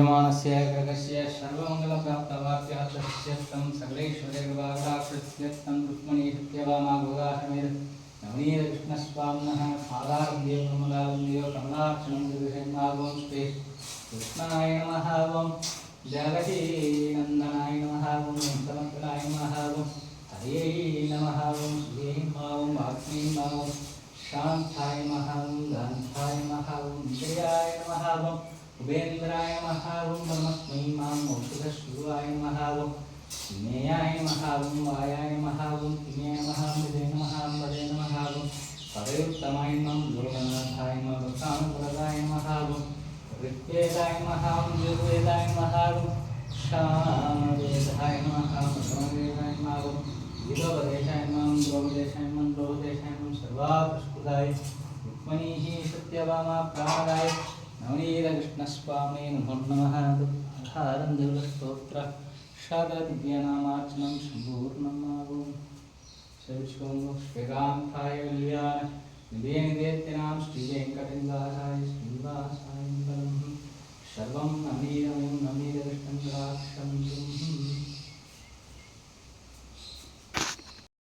मानस्य ग्रहस्य सर्वमंगलप्राप्तवाक्यार्थस्य सकलेश्वरेर्वागराक्षस्य रुक्मणी सत्यभामा गोदासमेत नवनीतकृष्णस्वामिनः पादारभ्यो कमलालम्ब्यो कमलार्चनं दिविषन्मागों स्ते कृष्णाय नमः ओं जगतीनन्दनाय नमः ओं वेङ्कटमङ्गलाय नमः ओं हरे नमः ओं श्रीये नमः ओं वाग्मी नमः ओं शान्ताय नमः ओं गान्धाय नमः ओं विजयाय नमः ओं उपेन्द्राय नमः ओं परमस्मै मां औषधशिवाय नमः ओं ज्ञेयाय नमः ओं वायाय नमः ओं किमेय नमः मृदे नमः वदे नमः ओं परयुक्तमाय नमः लोकनाथाय नमः भक्तानुप्रदाय नमः ओं ऋग्वेदाय नमः ओं यजुर्वेदाय नमः ओं सामवेदाय नमः ओं समवेदाय नमः ओं गीतोपदेशाय नमः द्रौपदेशाय नमः द्रौपदेशाय नमः सर्वात्मस्फुटाय रुक्मिणीः सत्यभामा प्राणाय नवनीतकृष्णस्वामिने नमो नमः आधारन्दस्तोत्र शारदिव्यनामार्चनं सम्पूर्णम् श्रीकान्ताय कल्याण निवेदितेनां श्रीवेङ्कटेन्द्राय श्रीनिवासाय मङ्गलं सर्वं नवीनमयं